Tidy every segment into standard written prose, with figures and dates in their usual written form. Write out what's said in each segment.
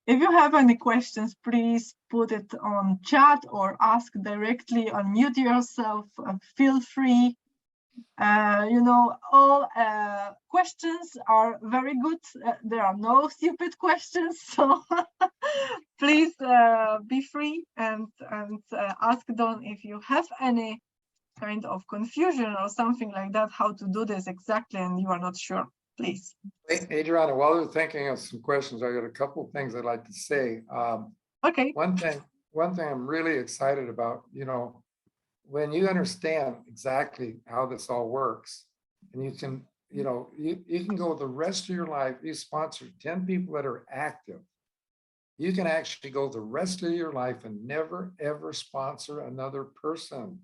If you have any questions, please put it on chat or ask directly, unmute yourself, feel free. All questions are very good. There are no stupid questions, so please be free and ask Don if you have any kind of confusion or something like that, how to do this exactly, and you are not sure, please. Hey, Adriana, while they're thinking of some questions, I got a couple of things I'd like to say. Okay. One thing I'm really excited about, when you understand exactly how this all works, and you can, you can go the rest of your life, you sponsor 10 people that are active. You can actually go the rest of your life and never, ever sponsor another person.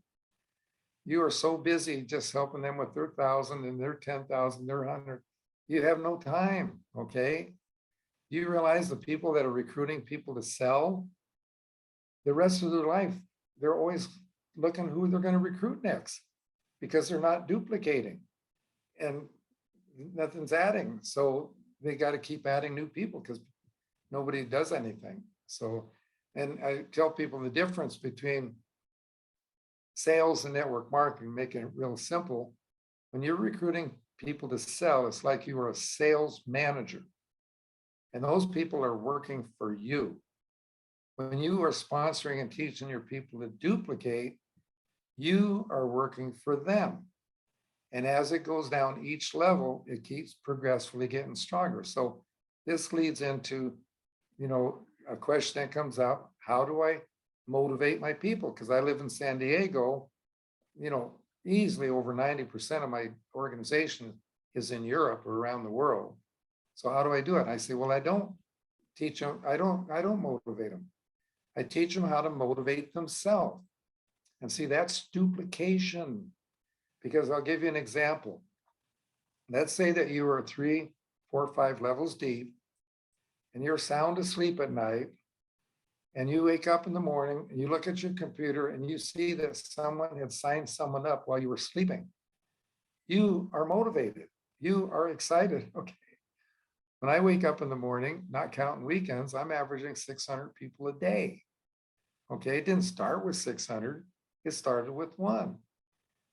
You are so busy just helping them with their 1,000 and their 10,000, their 100. You have no time, okay? You realize the people that are recruiting people to sell, the rest of their life, they're always looking who they're going to recruit next because they're not duplicating and nothing's adding. So they got to keep adding new people because nobody does anything. So, and I tell people the difference between sales and network marketing, making it real simple. When you're recruiting people to sell, it's like you are a sales manager. And those people are working for you. When you are sponsoring and teaching your people to duplicate, you are working for them. And as it goes down each level, it keeps progressively getting stronger. So this leads into, a question that comes up, how do I motivate my people? Because I live in San Diego, easily over 90% of my organization is in Europe or around the world. So how do I do it? I say, well, I don't teach them. I don't motivate them. I teach them how to motivate themselves. And see, that's duplication. Because I'll give you an example. Let's say that you are 3, 4, 5 levels deep and you're sound asleep at night, and you wake up in the morning and you look at your computer and you see that someone had signed someone up while you were sleeping. You are motivated. You are excited. Okay. When I wake up in the morning, not counting weekends, I'm averaging 600 people a day. Okay. It didn't start with 600. It started with 1.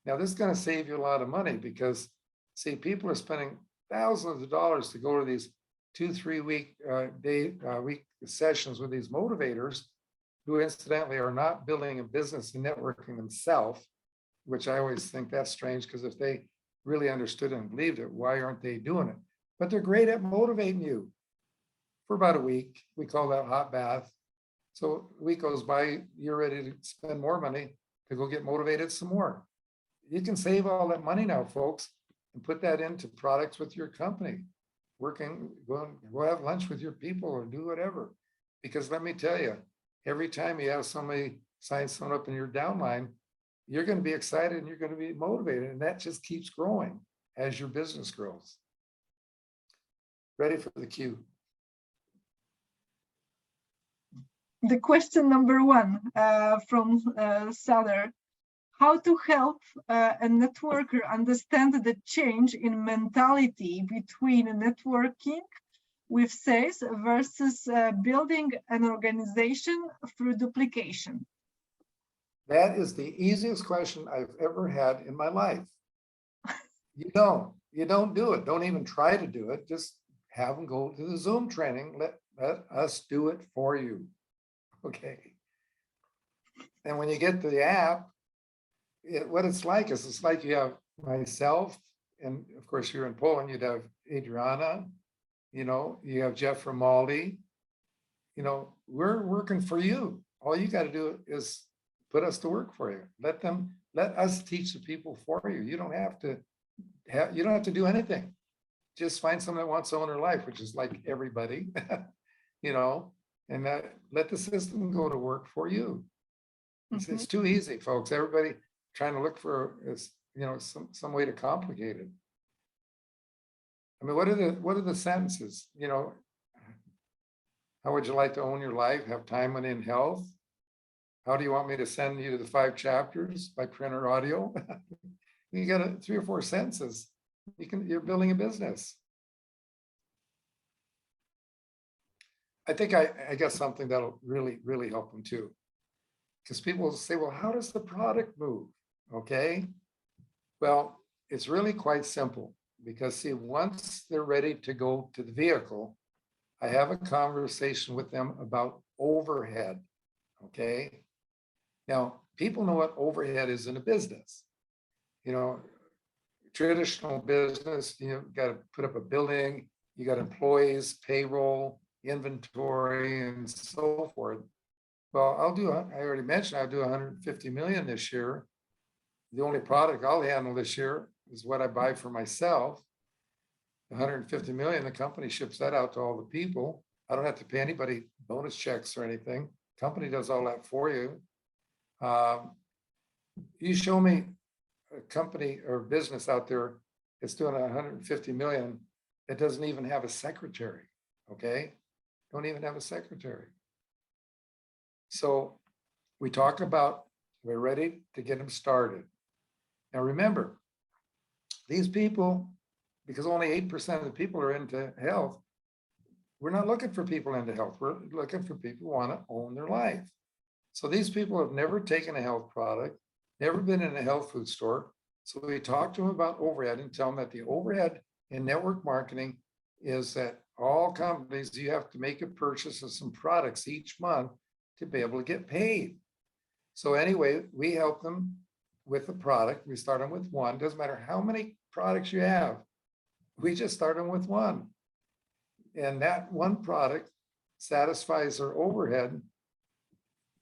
Now, this is going to save you a lot of money because, see, people are spending thousands of dollars to go to these 2-3 week sessions with these motivators who incidentally are not building a business and networking themselves, which I always think that's strange because if they really understood and believed it, why aren't they doing it? But they're great at motivating you for about a week. We call that hot bath. So a week goes by, you're ready to spend more money to go get motivated some more. You can save all that money now, folks, and put that into products with your company. Go have lunch with your people or do whatever. Because let me tell you, every time you have somebody sign someone up in your downline, you're going to be excited and you're going to be motivated. And that just keeps growing as your business grows. Ready for the cue. The question number 1 from Sadar. How to help a networker understand the change in mentality between networking with sales versus building an organization through duplication? That is the easiest question I've ever had in my life. You don't do it. Don't even try to do it. Just have them go to the Zoom training. Let us do it for you. Okay. And when you get to the app, what it's like is it's like you have myself, and of course you're in Poland, you'd have Adriana, you have Jeff Romaldi, we're working for you. All you got to do is put us to work for you. Let us teach the people for you. You don't have to do anything. Just find someone that wants to own their life, which is like everybody, and let the system go to work for you. It's too easy, folks. Everybody trying to look for some way to complicate it. I mean, what are the sentences? How would you like to own your life? Have time, money, and health? How do you want me to send you to the 5 chapters by print or audio? You got 3 or 4 sentences. You're building a business. I think I got something that'll really, really help them too. Because people say, well, how does the product move? Okay. Well, it's really quite simple because see, once they're ready to go to the vehicle, I have a conversation with them about overhead. Okay. Now, people know what overhead is in a business. You know, traditional business, you got to put up a building, you got employees, payroll, inventory, and so forth. Well, I already mentioned I'll do 150 million this year. The only product I'll handle this year is what I buy for myself. 150 million, the company ships that out to all the people. I don't have to pay anybody bonus checks or anything. Company does all that for you. You show me a company or business out there that's doing 150 million that doesn't even have a secretary. Okay, don't even have a secretary. So we talk about we're ready to get them started. Now remember, these people, because only 8% of the people are into health, we're not looking for people into health. We're looking for people who want to own their life. So these people have never taken a health product, never been in a health food store. So we talk to them about overhead and tell them that the overhead in network marketing is that all companies, you have to make a purchase of some products each month to be able to get paid. So anyway, we help them with the product. We start them with one. Doesn't matter how many products you have. We just start them with one. And that one product satisfies their overhead,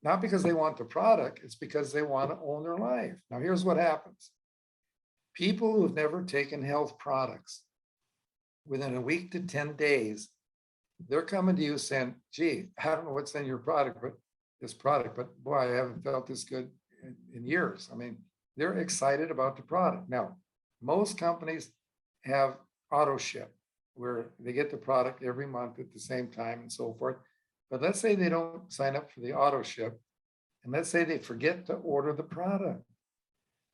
not because they want the product, it's because they want to own their life. Now, here's what happens. People who've never taken health products, within a week to 10 days, they're coming to you saying, gee, I don't know what's in your product, but boy, I haven't felt this good in years. I mean, they're excited about the product. Now, most companies have auto ship where they get the product every month at the same time and so forth. But let's say they don't sign up for the auto ship, and let's say they forget to order the product.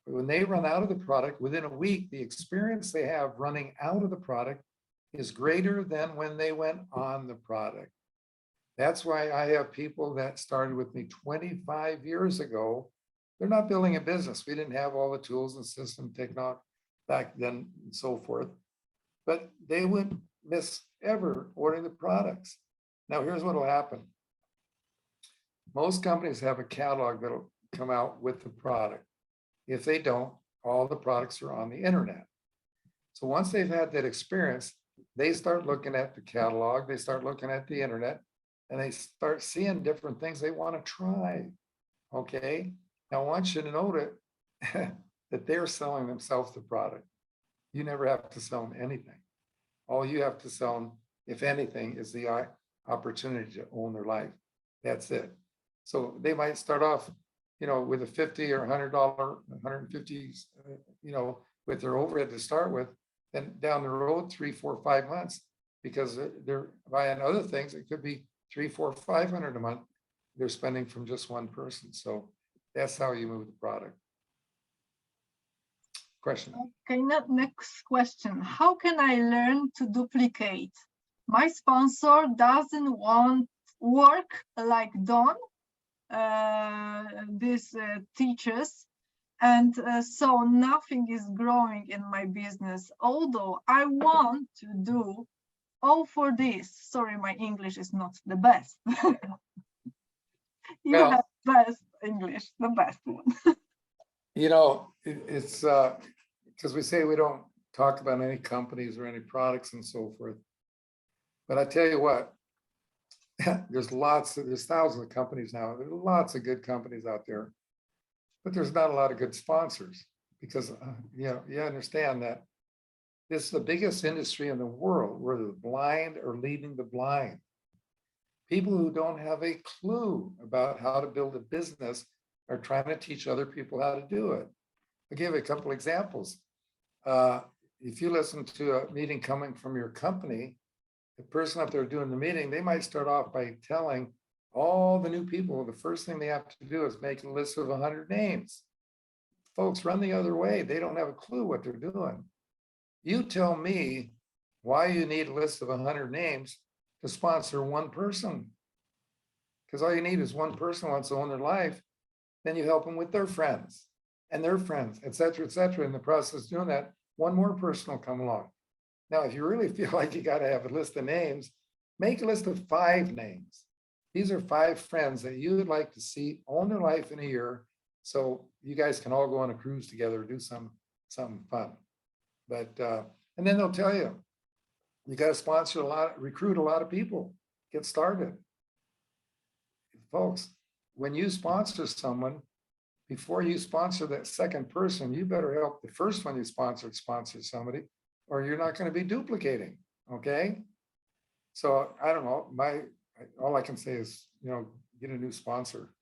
But when they run out of the product within a week, the experience they have running out of the product is greater than when they went on the product. That's why I have people that started with me 25 years ago. They're not building a business. We didn't have all the tools and system technology back then and so forth, but they wouldn't miss ever ordering the products. Now, here's what will happen. Most companies have a catalog that'll come out with the product. If they don't, all the products are on the internet. So once they've had that experience, they start looking at the catalog, they start looking at the internet, and they start seeing different things they want to try. Okay. Now, I want you to know that they're selling themselves the product. You never have to sell them anything. All you have to sell them, if anything, is the opportunity to own their life. That's it. So they might start off, with a $50 or $100, 150, with their overhead to start with. Then down the road, 3, 4, 5 months, because they're buying other things. It could be 3, 4, 500 a month they're spending from just one person. So that's how you move the product. Question. Okay, next question. How can I learn to duplicate? My sponsor doesn't want work like Don, this teaches, and so nothing is growing in my business, although I want to do all for this. Sorry, my English is not the best. You have best English, the best one. It's because we say we don't talk about any companies or any products and so forth. But I tell you what, there's thousands of companies now. There's lots of good companies out there, but there's not a lot of good sponsors because, you understand that this is the biggest industry in the world where the blind are leading the blind. People who don't have a clue about how to build a business are trying to teach other people how to do it. I'll give you a couple examples. If you listen to a meeting coming from your company, the person up there doing the meeting, they might start off by telling all the new people, the first thing they have to do is make a list of 100 names. Folks, run the other way. They don't have a clue what they're doing. You tell me why you need a list of 100 names to sponsor one person. Because all you need is one person wants to own their life. Then you help them with their friends and their friends, et cetera, et cetera. In the process of doing that, one more person will come along. Now, if you really feel like you got to have a list of names, make a list of 5 names. These are 5 friends that you would like to see own their life in a year, so you guys can all go on a cruise together, do something fun. But and then they'll tell you, you got to sponsor a lot, recruit a lot of people, get started. Folks, when you sponsor someone, before you sponsor that second person, you better help the first one you sponsor somebody, or you're not going to be duplicating. Okay. So I don't know. All I can say is, get a new sponsor.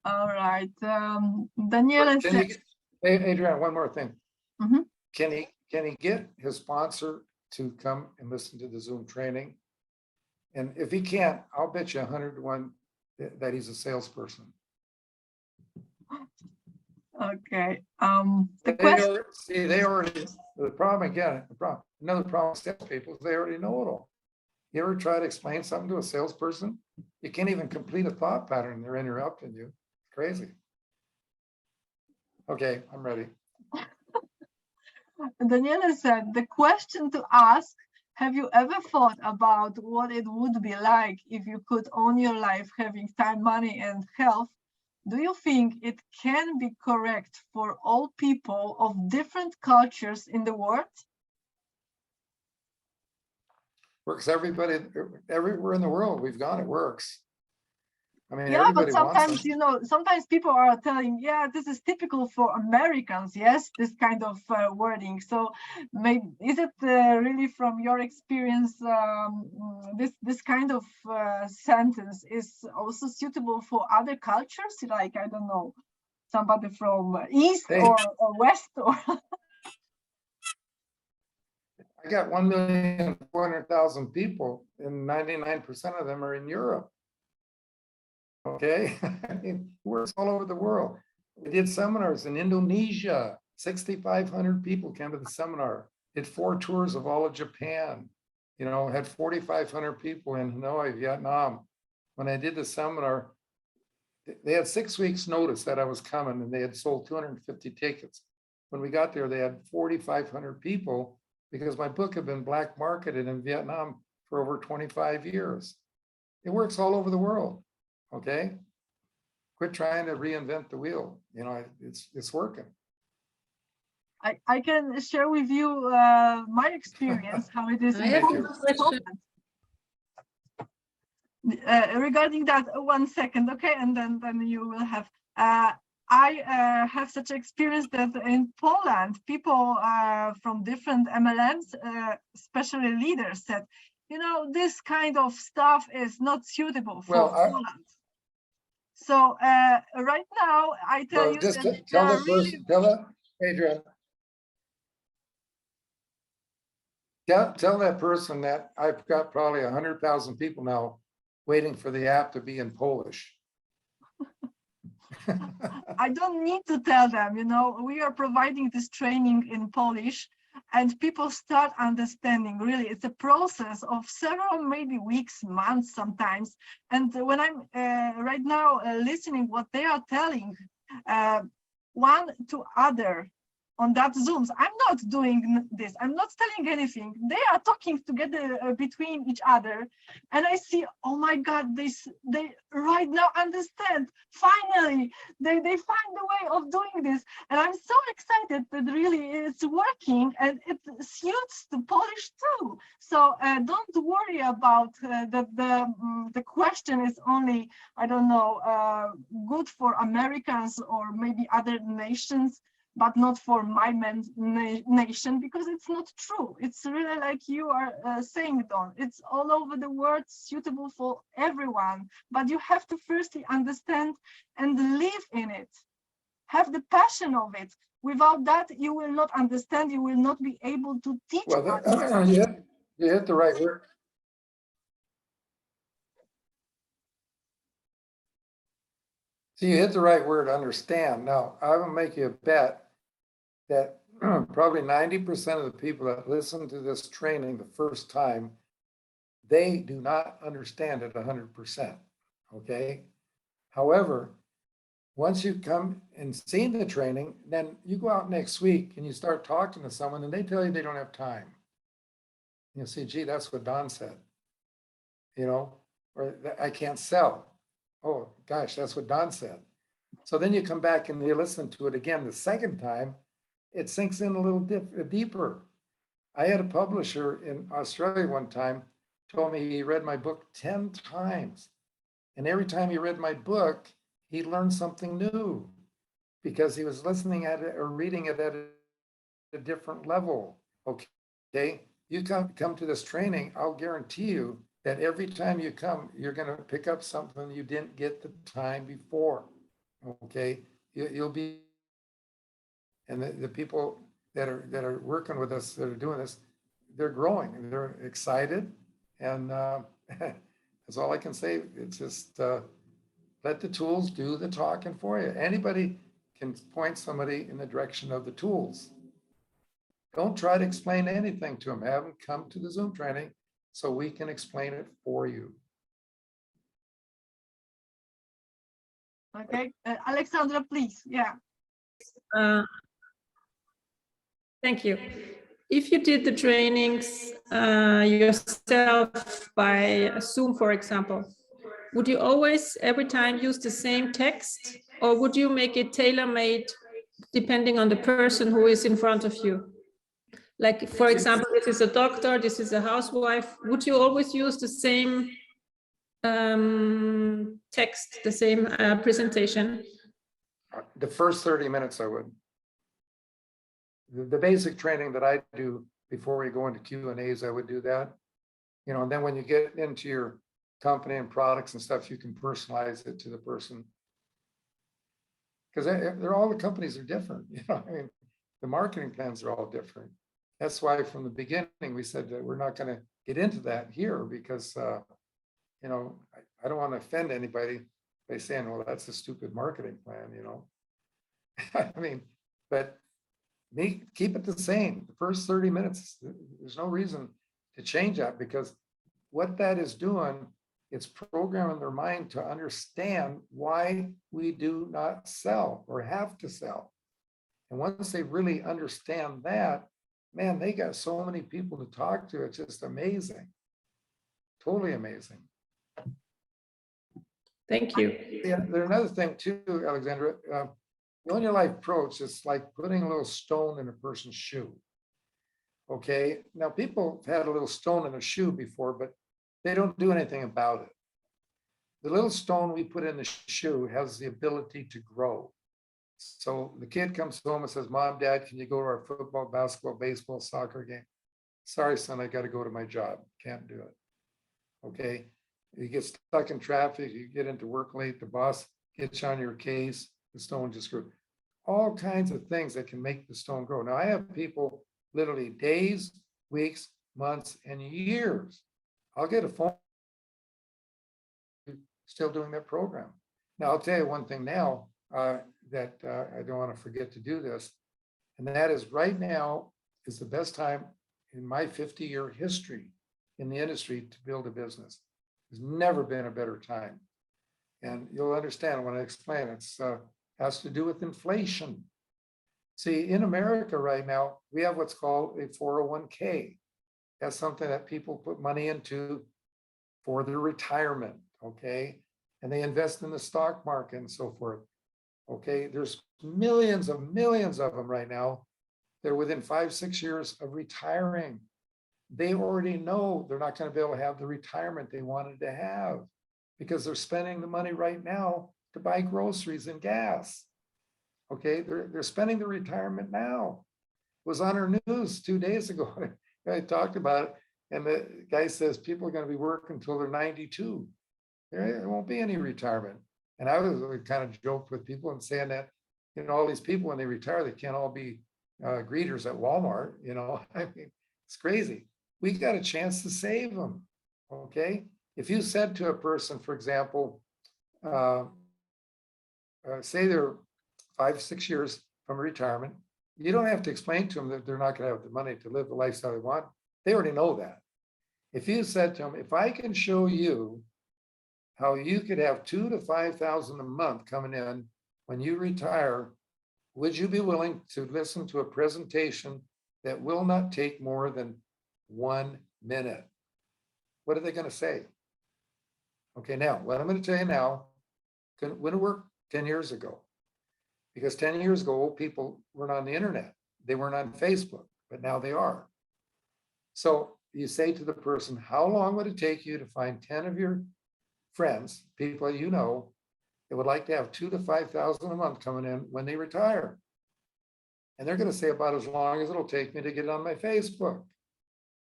All right. Daniela said, hey, Adrian, one more thing. Mhm. Can he get his sponsor to come and listen to the Zoom training? And if he can't, I'll bet you 100 to 1 that he's a salesperson. Okay. The question. The problem another problem with salespeople is they already know it all. You ever try to explain something to a salesperson? You can't even complete a thought pattern. They're interrupting you. It's crazy. Okay, I'm ready. Daniela said, the question to ask, have you ever thought about what it would be like if you could own your life, having time, money, and health? Do you think it can be correct for all people of different cultures in the world? Works everywhere in the world we've gone, it works. I mean, yeah, but sometimes, sometimes people are telling, yeah, this is typical for Americans, yes, this kind of wording. So maybe, is it really from your experience, this kind of sentence is also suitable for other cultures? Like, I don't know, somebody from East or West or... I got 1,400,000 people and 99% of them are in Europe. Okay, it works all over the world. We did seminars in Indonesia. 6,500 people came to the seminar. Did 4 tours of all of Japan. Had 4,500 people in Hanoi, Vietnam. When I did the seminar, they had 6 weeks notice that I was coming, and they had sold 250 tickets. When we got there, they had 4,500 people because my book had been black marketed in Vietnam for over 25 years. It works all over the world. Okay, quit trying to reinvent the wheel. It's working. I can share with you my experience, how it is. I have a question. Regarding that, 1 second, okay, and then you will have. I have such experience that in Poland, people from different MLMs, especially leaders, said, this kind of stuff is not suitable for Poland. So right now, I tell you just that tell that person, Adrian, tell that person that I've got probably 100,000 people now waiting for the app to be in Polish. I don't need to tell them, we are providing this training in Polish, and people start understanding. Really, it's a process of several, maybe weeks, months sometimes. And when I'm right now listening what they are telling one to other on that Zooms, I'm not doing this. I'm not telling anything. They are talking together between each other, and I see, oh my God, they right now understand. Finally, they find a way of doing this, and I'm so excited that really it's working and it suits the Polish too. So don't worry about that. The question is only, I don't know, good for Americans or maybe other nations, but not for my nation, because it's not true. It's really like you are saying, Don. It's all over the world, suitable for everyone. But you have to firstly understand and live in it. Have the passion of it. Without that, you will not understand. You will not be able to teach. Well, you hit the right word. So you hit the right word, understand. Now, I will make you a bet that probably 90% of the people that listen to this training the first time, they do not understand it 100%. Okay. However, once you come and seen the training, then you go out next week and you start talking to someone and they tell you they don't have time. You'll see, gee, that's what Don said, or I can't sell. Oh gosh, that's what Don said. So then you come back and you listen to it again the second time, it sinks in a little deeper. I had a publisher in Australia one time told me he read my book 10 times. And every time he read my book, he learned something new because he was listening at it or reading it at a different level. Okay. You come to this training, I'll guarantee you that every time you come, you're going to pick up something you didn't get the time before. Okay. You'll be, and the people that are working with us, that are doing this, they're growing and they're excited. And that's all I can say. It's just let the tools do the talking for you. Anybody can point somebody in the direction of the tools. Don't try to explain anything to them. Have them come to the Zoom training so we can explain it for you. Okay, Alexandra, please. Yeah. Thank you. If you did the trainings yourself by Zoom, for example, would you always, every time, use the same text, or would you make it tailor-made depending on the person who is in front of you? Like, for example, this is a doctor, this is a housewife. Would you always use the same text, the same presentation? The first 30 minutes I would. The basic training that I do before we go into Q&As, I would do that. And then when you get into your company and products and stuff, you can personalize it to the person. Because they're all, the companies are different. I mean, the marketing plans are all different. That's why from the beginning, we said that we're not going to get into that here because, I don't want to offend anybody by saying, well, that's a stupid marketing plan, I mean, but keep it the same. The first 30 minutes, there's no reason to change that because what that is doing, it's programming their mind to understand why we do not sell or have to sell. And once they really understand that, man, they got so many people to talk to. It's just amazing. Totally amazing. Thank you. Yeah, there's another thing too, Alexandra. The On Your Life approach is like putting a little stone in a person's shoe. Okay. Now, people have had a little stone in a shoe before, but they don't do anything about it. The little stone we put in the shoe has the ability to grow. So the kid comes home and says, Mom, Dad, can you go to our football, basketball, baseball, soccer game? Sorry, son, I got to go to my job. Can't do it. Okay. You get stuck in traffic, you get into work late, the boss gets on your case, the stone just grew. All kinds of things that can make the stone grow. Now, I have people literally days, weeks, months, and years. I'll get a phone still doing that program. Now, I'll tell you one thing now that I don't want to forget to do this, and that is right now is the best time in my 50-year history in the industry to build a business. There's never been a better time. And you'll understand when I explain it. Has to do with inflation. See, in America right now, we have what's called a 401k. That's something that people put money into for their retirement, okay? And they invest in the stock market and so forth, okay? There's millions of them right now. They're within 5-6 years of retiring. They already know they're not going to be able to have the retirement they wanted to have because they're spending the money right now to buy groceries and gas. Okay, they're spending the retirement now. It was on our news 2 days ago. I talked about it, and the guy says people are going to be working until they're 92. There won't be any retirement. And I was kind of joked with people and saying that, all these people when they retire, they can't all be greeters at Walmart. I mean, it's crazy. We got a chance to save them. Okay, if you said to a person, for example, say they're 5-6 years from retirement, you don't have to explain to them that they're not going to have the money to live the lifestyle they want. They already know that. If you said to them, if I can show you how you could have $2,000 to $5,000 a month coming in when you retire, would you be willing to listen to a presentation that will not take more than 1 minute? What are they going to say? Okay, now, what I'm going to tell you now, wouldn't work 10 years ago. Because 10 years ago, old people weren't on the internet. They weren't on Facebook, but now they are. So you say to the person, how long would it take you to find 10 of your friends, people you know, that would like to have $2,000 to $5,000 a month coming in when they retire? And they're going to say about as long as it'll take me to get it on my Facebook.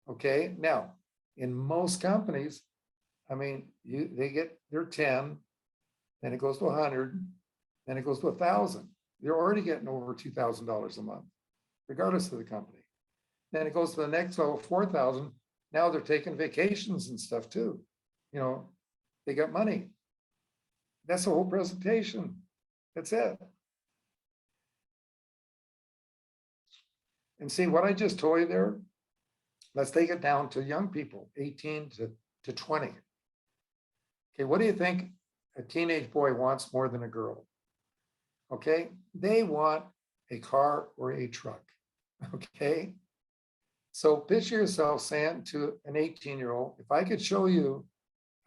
Okay, now, in most companies, I mean, they get their 10, then it goes to 100, then it goes to 1,000. They're already getting over $2,000 a month, regardless of the company. Then it goes to the next level, 4,000. Now they're taking vacations and stuff too. You know, they got money. That's the whole presentation. That's it. And see what I just told you there? Let's take it down to young people, 18 to 20. Okay, what do you think a teenage boy wants more than a girl? Okay, they want a car or a truck. Okay, so picture yourself saying to an 18-year-old, if I could show you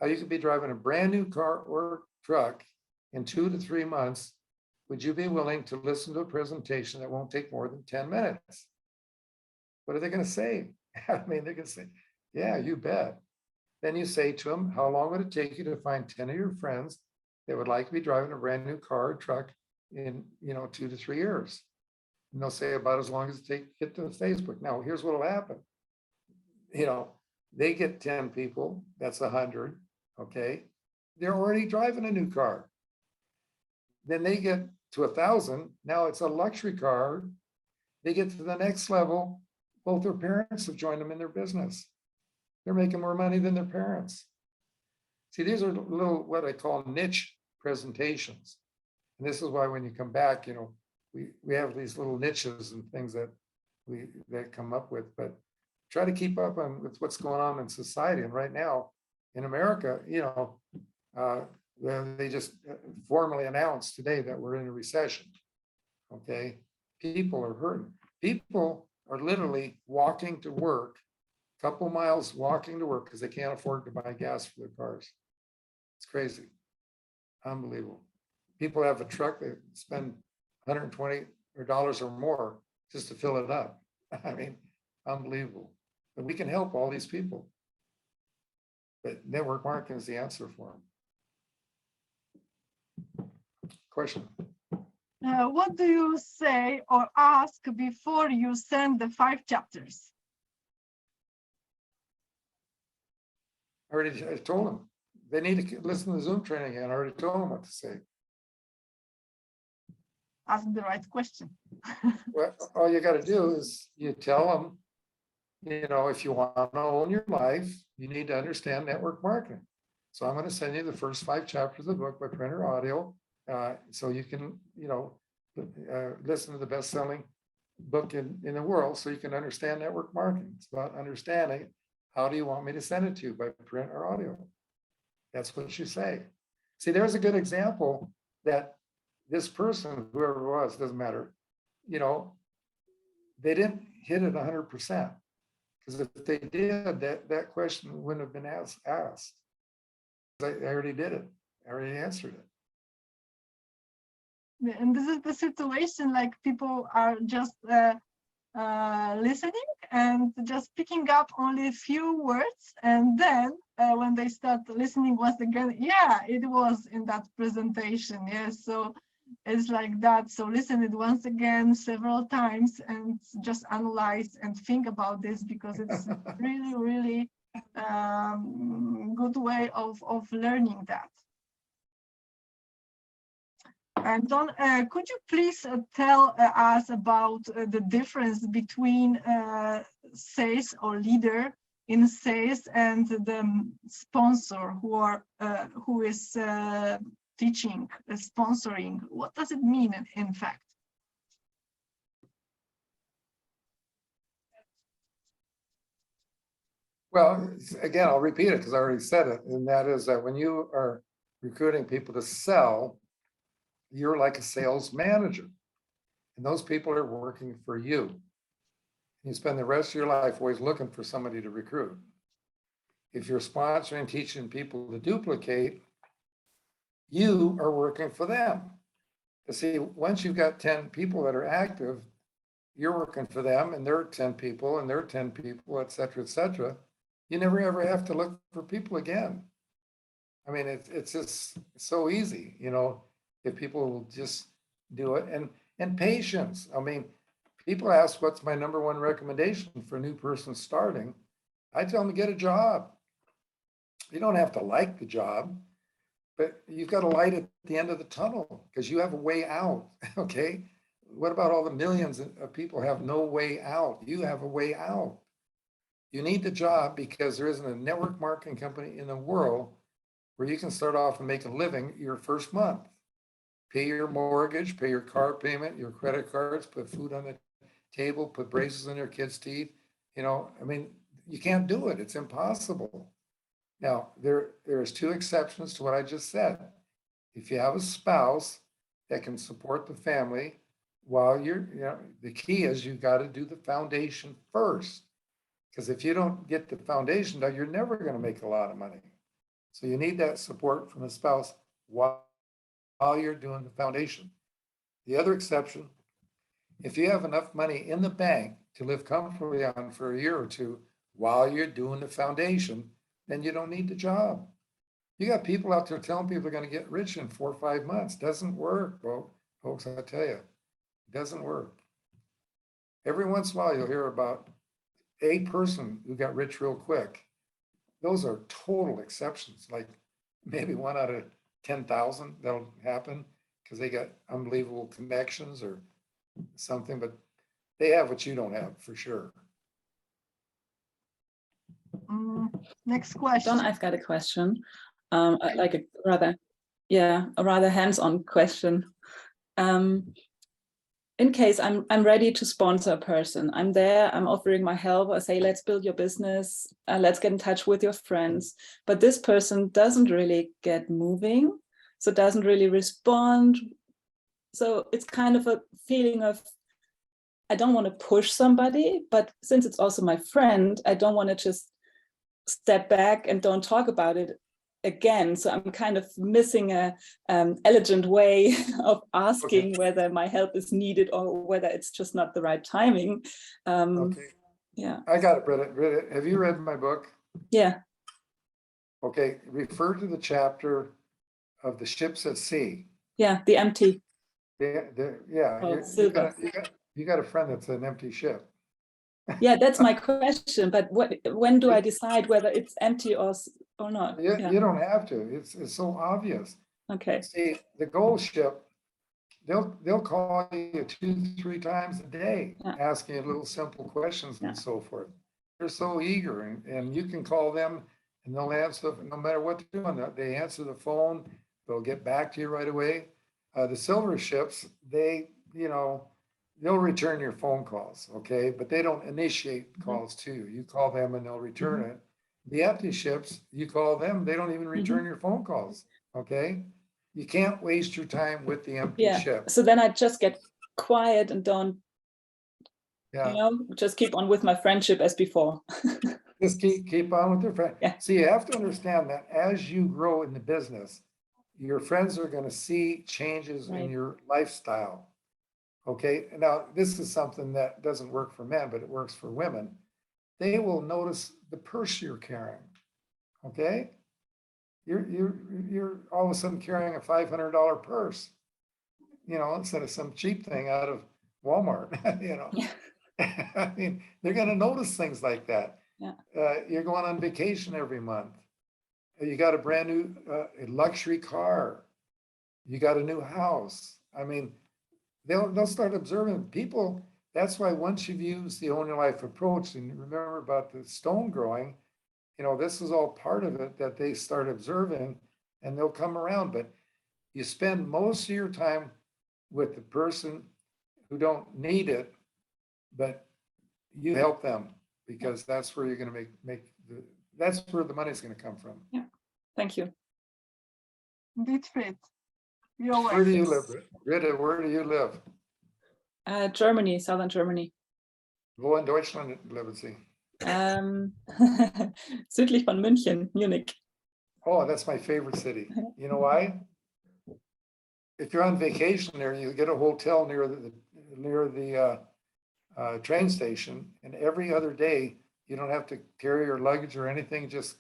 how you could be driving a brand new car or truck in 2 to 3 months, would you be willing to listen to a presentation that won't take more than 10 minutes? What are they going to say? I mean, they're going to say, yeah, you bet. Then you say to them, how long would it take you to find 10 of your friends that would like to be driving a brand new car or truck in 2 to 3 years? And they'll say about as long as it takes to get to Facebook. Now, here's what will happen. They get 10 people, that's 100, okay? They're already driving a new car. Then they get to 1,000, now it's a luxury car. They get to the next level, both their parents have joined them in their business. They're making more money than their parents. See, these are little, what I call niche presentations. And this is why when you come back, we have these little niches and things that we come up with, but try to keep up with what's going on in society. And right now in America, they just formally announced today that we're in a recession. Okay, people are hurting. People are literally walking to work, a couple miles walking to work because they can't afford to buy gas for their cars. It's crazy, unbelievable. People have a truck, they spend $120 or more just to fill it up. I mean, unbelievable. But we can help all these people. But network marketing is the answer for them. Question. What do you say or ask before you send the 5 chapters? I told them. They need to listen to the Zoom training again. I already told them what to say. Ask the right question. Well, all you got to do is you tell them, if you want to own your life, you need to understand network marketing. So I'm going to send you the first 5 chapters of the book by print or audio, so you can, listen to the best-selling book in the world, so you can understand network marketing. It's about understanding how do you want me to send it to you, by print or audio. That's what you say. See, there's a good example that this person, whoever it was, doesn't matter, they didn't hit it 100%. Because if they did, that question wouldn't have been asked. I already did it. I already answered it. And this is the situation, like people are just listening and just picking up only a few words, and then when they start listening once again, yeah, it was in that presentation. Yes, so it's like that. So listen it once again several times and just analyze and think about this, because it's really, really good way of learning that. And Don, could you please tell us about the difference between sales or leader in sales and the sponsor who is teaching, sponsoring? What does it mean in fact? Well, again, I'll repeat it because I already said it, and that is that when you are recruiting people to sell, you're like a sales manager, and those people are working for you. You spend the rest of your life always looking for somebody to recruit. If you're sponsoring, teaching people to duplicate, you are working for them. You see, once you've got 10 people that are active, you're working for them, and they're 10 people, and they're 10 people, et cetera, et cetera. You never ever have to look for people again. I mean, it's just so easy, you know, if people will just do it. And patience. I mean, people ask, what's my number one recommendation for a new person starting? I tell them to get a job. You don't have to like the job, but you've got a light at the end of the tunnel because you have a way out, okay? What about all the millions of people have no way out? You have a way out. You need the job because there isn't a network marketing company in the world where you can start off and make a living your first month. Pay your mortgage, pay your car payment, your credit cards, put food on the table, put braces in your kids' teeth. You know, I mean, you can't do it. It's impossible. Now, there's two exceptions to what I just said. If you have a spouse that can support the family while you're, you know, the key is you got to do the foundation first. Because if you don't get the foundation done, you're never going to make a lot of money. So you need that support from a spouse while you're doing the foundation. The other exception, if you have enough money in the bank to live comfortably on for a year or two while you're doing the foundation, then you don't need the job. You got people out there telling people they're going to get rich in 4 or 5 months. Doesn't work, folks, I tell you, it doesn't work. Every once in a while, you'll hear about a person who got rich real quick. Those are total exceptions, like maybe 1 out of 10,000 that'll happen because they got unbelievable connections or something, but they have what you don't have for sure. Next question. Don, I've got a question, like a rather hands-on question. In case I'm ready to sponsor a person, I'm there, I'm offering my help, I say, let's build your business, let's get in touch with your friends, but this person doesn't really get moving, so doesn't really respond. So it's kind of a feeling of, I don't want to push somebody, but since it's also my friend, I don't want to just step back and don't talk about it again. So I'm kind of missing a elegant way of asking whether my help is needed or whether it's just not the right timing. Okay. Yeah. I got it, Britta. Have you read my book? Yeah. Okay. Refer to the chapter of the ships at sea. Yeah. The empty. Yeah. Oh, You got a friend that's an empty ship. Yeah, that's my question. But when do I decide whether it's empty or not? You don't have to. It's so obvious. Okay. See, the gold ship, they'll call you 2-3 times a day, asking you little simple questions and so forth. They're so eager, and you can call them and they'll answer no matter what they're doing. They answer the phone. They'll get back to you right away. The silver ships, they'll return your phone calls, okay? But they don't initiate calls to you. You call them and they'll return it. The empty ships, you call them, they don't even return your phone calls, okay? You can't waste your time with the empty ship. So then I just get quiet and don't, just keep on with my friendship as before. Just keep on with your friend. Yeah. See, you have to understand that as you grow in the business, your friends are going to see changes in your lifestyle. Okay, now this is something that doesn't work for men, but it works for women. They will notice the purse you're carrying. Okay, you're all of a sudden carrying a $500 purse, instead of some cheap thing out of Walmart. I mean, they're going to notice things like that. Yeah. You're going on vacation every month. You got a brand new luxury car. You got a new house. I mean, they'll start observing people. That's why once you've used the Own Your Life approach, and remember about the stone growing, this is all part of it that they start observing, and they'll come around. But you spend most of your time with the person who don't need it, but you help them because that's where you're going to make that's where the money's going to come from. Thank you. Dietfried, you're Where do you welcome. live, Rita? Where do you live? Germany, southern Germany. Wo in Deutschland leben Sie? Südlich von München, Munich. Oh, that's my favorite city. You know why? If you're on vacation there, you get a hotel near the train station, and every other day you don't have to carry your luggage or anything. Just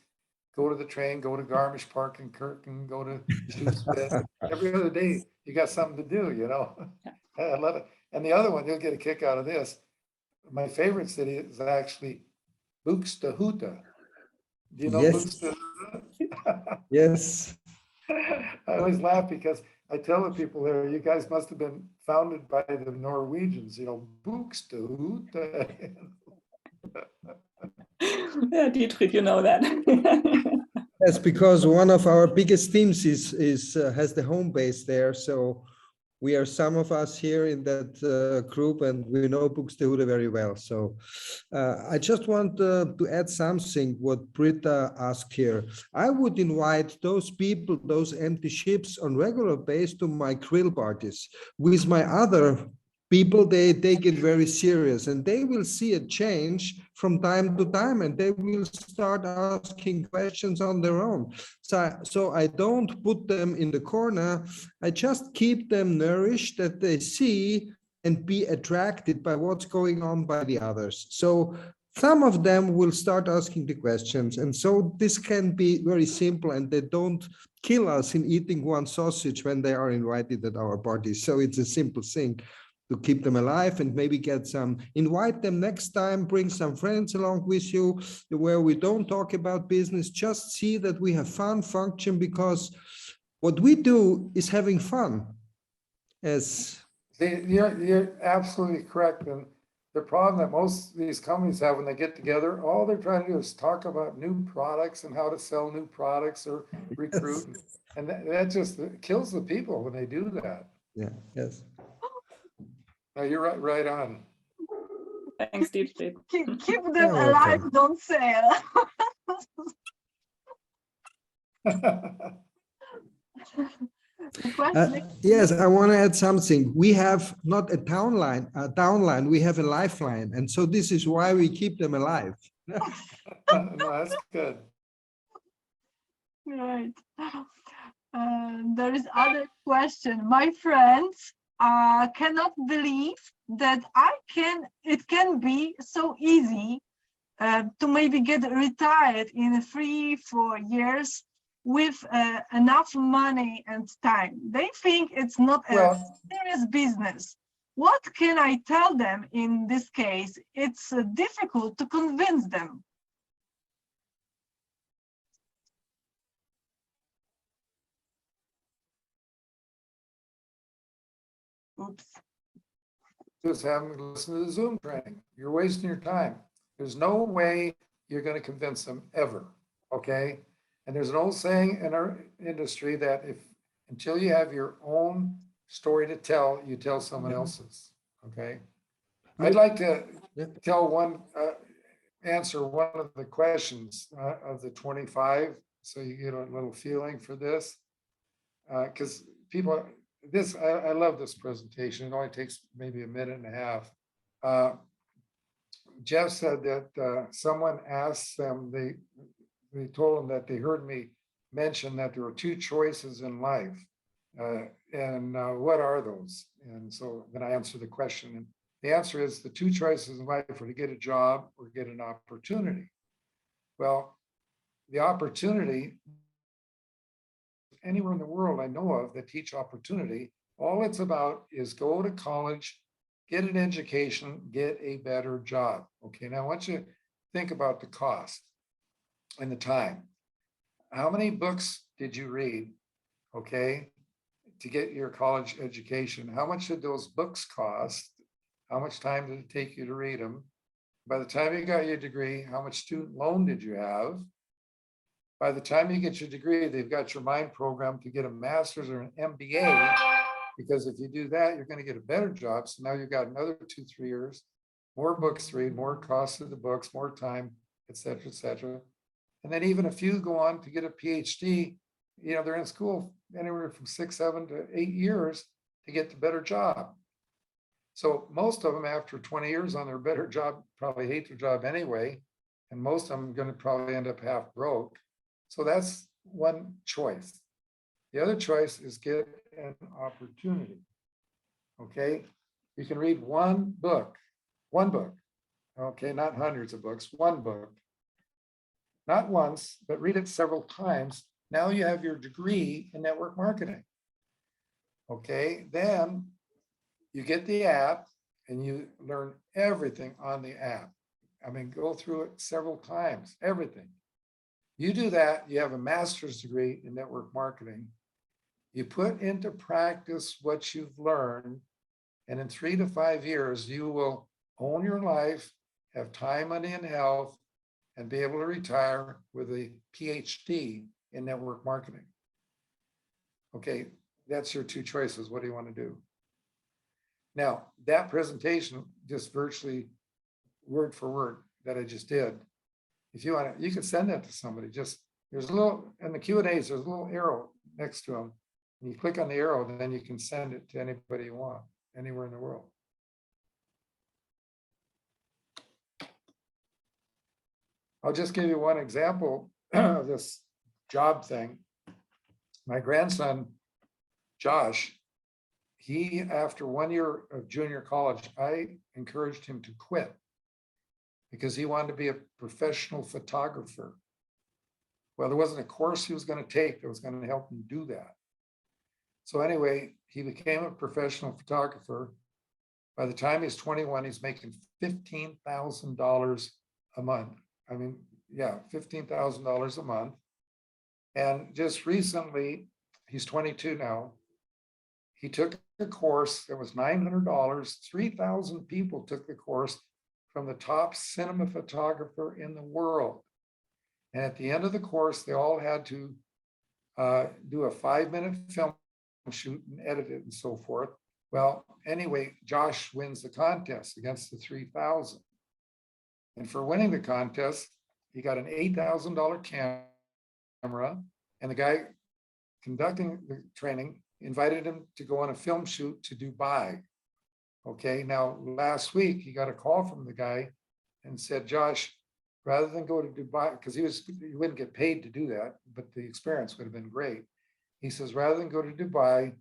go to the train, go to Garmisch Park and Kirken, go to Shoespit. Every other day you got something to do. You know, I love it. And the other one, you'll get a kick out of this. My favorite city is actually Buxtehude. Do you know Yes. Buxtehude? Yes. I always laugh because I tell the people there, you guys must have been founded by the Norwegians, you know, Buxtehude. Yeah, Dietrich, you know that. That's because one of our biggest teams has the home base there. So we are some of us here in that group, and we know Buxtehude very well. So I just want to add something what Britta asked here. I would invite those people, those empty ships on regular basis to my grill parties. With my other people, they take it very serious, and they will see a change from time to time, and they will start asking questions on their own. So I don't put them in the corner. I just keep them nourished, that they see and be attracted by what's going on by the others. So some of them will start asking the questions. And so this can be very simple, and they don't kill us in eating one sausage when they are invited at our parties. So it's a simple thing to keep them alive, and maybe invite them next time, bring some friends along with you where we don't talk about business, just see that we have fun, function, because what we do is having fun. You're absolutely correct. And the problem that most of these companies have when they get together, all they're trying to do is talk about new products and how to sell new products or recruit. And that just kills the people when they do that. Yeah, yes. No, you're right on. Thanks, Dietrich. Keep them You're alive, welcome. don't sell. Yes, I want to add something. We have not a downline, we have a lifeline. And so this is why we keep them alive. No, that's good. Right. There is other question. My friends cannot believe that it can be so easy to maybe get retired in 3-4 years with enough money and time. They think it's not a serious business. What can I tell them in this case? It's difficult to convince them. Oops. Just have them listen to the Zoom training. You're wasting your time. There's no way you're going to convince them ever. Okay. And there's an old saying in our industry that until you have your own story to tell, you tell someone else's. Okay. I'd like to answer one of the questions of the 25. So you get a little feeling for this. Because people, I love this presentation. It only takes maybe a minute and a half. Jeff said that someone asked them, they told them that they heard me mention that there were 2 choices in life. And what are those? And so then I answer the question. And the answer is the 2 choices in life are to get a job or get an opportunity. Well, the opportunity, anywhere in the world I know of that teach opportunity, all it's about is go to college, get an education, get a better job. Okay, now I want you to think about the cost and the time. How many books did you read, okay, to get your college education? How much did those books cost? How much time did it take you to read them? By the time you got your degree, how much student loan did you have? By the time you get your degree, they've got your mind program to get a master's or an MBA, because if you do that, you're going to get a better job. So now you've got another 2-3 years, more books to read, more cost of the books, more time, et cetera, et cetera. And then even a few go on to get a PhD, you know, they're in school anywhere from 6, 7 to 8 years to get the better job. So most of them after 20 years on their better job, probably hate their job anyway. And most of them are going to probably end up half broke. So that's one choice. The other choice is get an opportunity. Okay. You can read one book. Okay. Not hundreds of books, one book. Not once, but read it several times. Now you have your degree in network marketing. Okay. Then you get the app and you learn everything on the app. I mean, go through it several times, everything. You do that, you have a master's degree in network marketing. You put into practice what you've learned, and in 3 to 5 years, you will own your life, have time, money, and health, and be able to retire with a PhD in network marketing. Okay, that's your two choices. What do you want to do? Now, that presentation, just virtually word for word that I just did, if you want to, you can send that to somebody. Just, there's a little, in the Q&As, there's a little arrow next to them. And you click on the arrow, then you can send it to anybody you want, anywhere in the world. I'll just give you one example of this job thing. My grandson, Josh, he, after 1 year of junior college, I encouraged him to quit because he wanted to be a professional photographer. Well, there wasn't a course he was going to take that was going to help him do that. So anyway, he became a professional photographer. By the time he's 21, he's making $15,000 a month. I mean, yeah, $15,000 a month. And just recently, he's 22 now. He took a course that was $900. 3,000 people took the course from the top cinema photographer in the world. And at the end of the course, they all had to do a 5-minute film shoot and edit it and so forth. Well, anyway, Josh wins the contest against the 3,000. And for winning the contest, he got an $8,000 camera, and the guy conducting the training invited him to go on a film shoot to Dubai. Okay, now last week he got a call from the guy and said, Josh, rather than go to Dubai, because he wouldn't get paid to do that, but the experience would have been great. He says, rather than go to Dubai,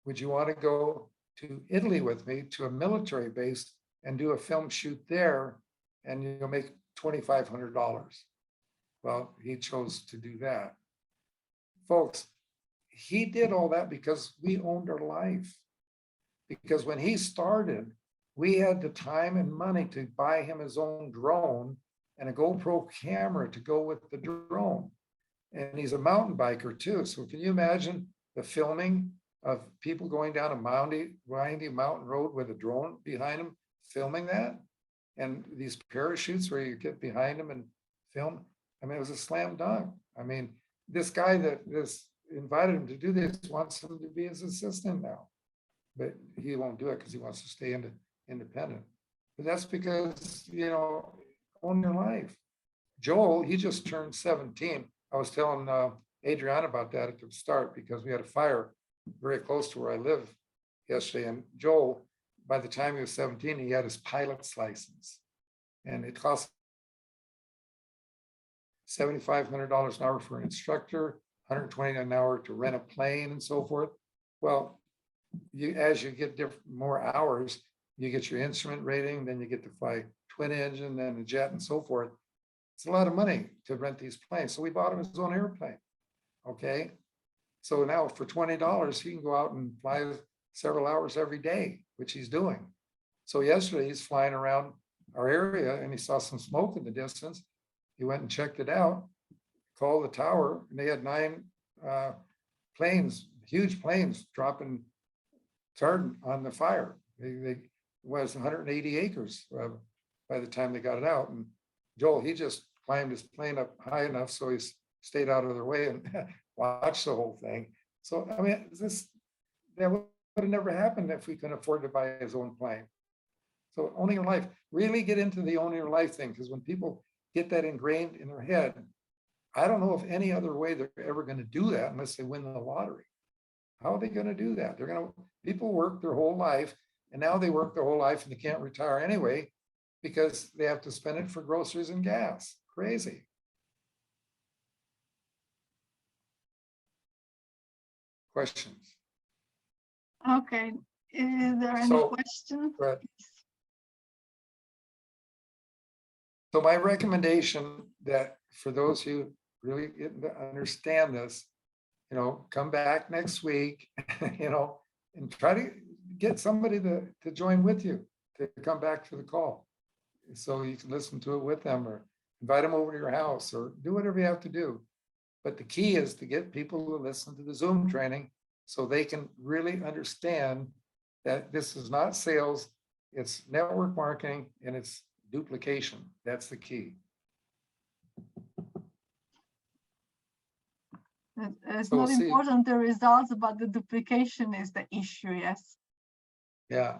would you want to go to Italy with me to a military base and do a film shoot there, and you'll make $2,500? Well, he chose to do that. Folks, he did all that because we owned our life. Because when he started, we had the time and money to buy him his own drone and a GoPro camera to go with the drone. And he's a mountain biker too. So can you imagine the filming of people going down a windy mountain road with a drone behind them, filming that? And these parachutes where you get behind them and film. I mean, it was a slam dunk. I mean, this guy that invited him to do this wants him to be his assistant now, but he won't do it because he wants to stay independent. But that's because, you know, own your life. Joel, he just turned 17. I was telling Adriana about that at the start because we had a fire very close to where I live yesterday. And Joel, by the time he was 17, he had his pilot's license, and it cost $7,500 an hour for an instructor, $120 an hour to rent a plane and so forth. Well, as you get more hours, you get your instrument rating, then you get to fly twin engine, then a jet and so forth. It's a lot of money to rent these planes. So we bought him his own airplane. Okay. So now for $20, he can go out and fly several hours every day, which he's doing. So yesterday he's flying around our area and he saw some smoke in the distance. He went and checked it out, called the tower, and they had 9 planes, huge planes dropping retardant on the fire. It was 180 acres by the time they got it out. And Joel, he just climbed his plane up high enough so he stayed out of their way and watched the whole thing. So, I mean, that would have never happened if we couldn't afford to buy his own plane. So owning your life, really get into the owning your life thing, because when people get that ingrained in their head, I don't know of any other way they're ever going to do that unless they win the lottery. How are they going to do that? People work their whole life, and now they work their whole life and they can't retire anyway because they have to spend it for groceries and gas. Crazy. Questions? Okay. Is there any So, question? Brett. So my recommendation that for those who really understand this, come back next week, and try to get somebody to join with you, to come back for the call. So you can listen to it with them or invite them over to your house or do whatever you have to do. But the key is to get people to listen to the Zoom training so they can really understand that this is not sales, it's network marketing and it's duplication. That's the key. It's So not see- important the results, but the duplication is the issue, yes. Yeah.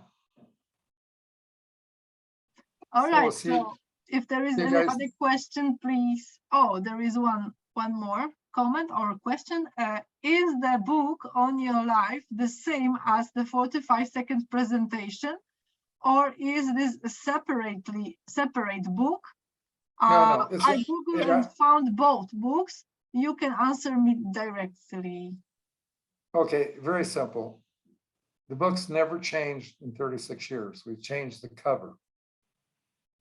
All So right, see- so if there is see you any guys- other question, please. Oh, there is one more comment or question. Is the book on your life the same as the 45-second presentation, or is this a separate book? No, it's I Googled and found both books. You can answer me directly. okay, very simple. The book's never changed in 36 years. We've changed the cover.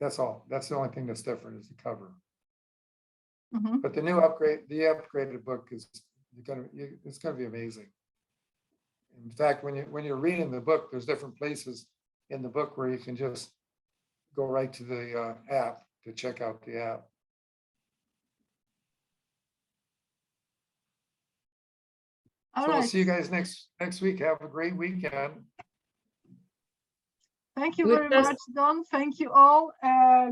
That's all. That's the only thing that's different is the cover. Mhm. But the upgraded book is it's gonna be amazing. In fact, when you're reading the book, there's different places in the book where you can just go right to the app to check out the app. All So we'll right. see you guys next week. Have a great weekend. Thank you We very just- much, Don. Thank you all.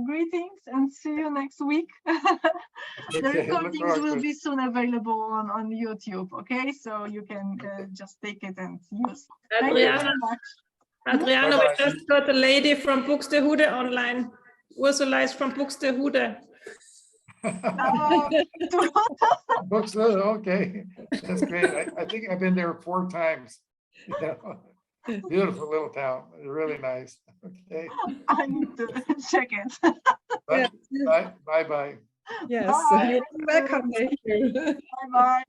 Greetings and see you next week. The Okay, look recordings forward will to it. be soon available on YouTube. Okay, so you can just take it and use. Thank you Adriana, very much. Adriana, we Bye-bye. just got a lady from Buxtehude online. Ursula is from Buxtehude. Books, okay, that's great. I think I've been there 4 times. Beautiful little town, really nice. Okay, I need to check it. bye. Yes, Bye. you're welcome. Thank you. Bye bye.